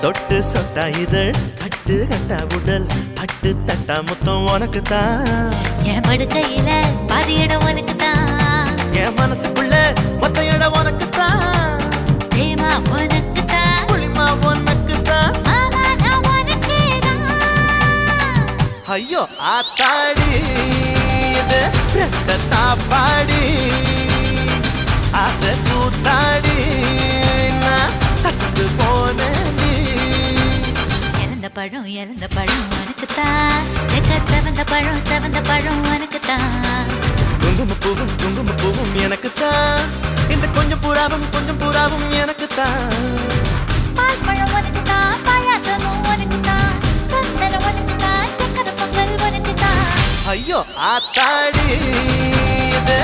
சொட்டு சொட்டா இதழ் பட்டு கட்டா உடல் பட்டு தட்டா முத்தம் உனக்கு தான் என் படுக்கையில பாதி இடம் உனக்கு தான் என் மனசுக்குள்ள மொத்த இடம் உனக்கு தான் தேமா உனக்கு தான் புளிமா உனக்கு தான் மாமா நான் உனக்கு தான் ஐயோ ஆத்தாடி இது ரெட்ட தாப்பாடி ஆசை கூத்தாடி நான் கசந்து போனேன் நீ இழந்த பழம் உனக்கு தான் செக்க செவந்த பழம் உனக்கு தான் குங்கும பூவும் எனக்கு தான் இந்த கொஞ்சம் புறாவும் எனக்கு தான் பால் பழம் உனக்கு தான் பாயாசமும் உனக்கு தான் சந்தனம் உனக்கு தான் சக்கரை பொங்கல் உனக்கு தான் ஐயோ ஆத்தாடி இது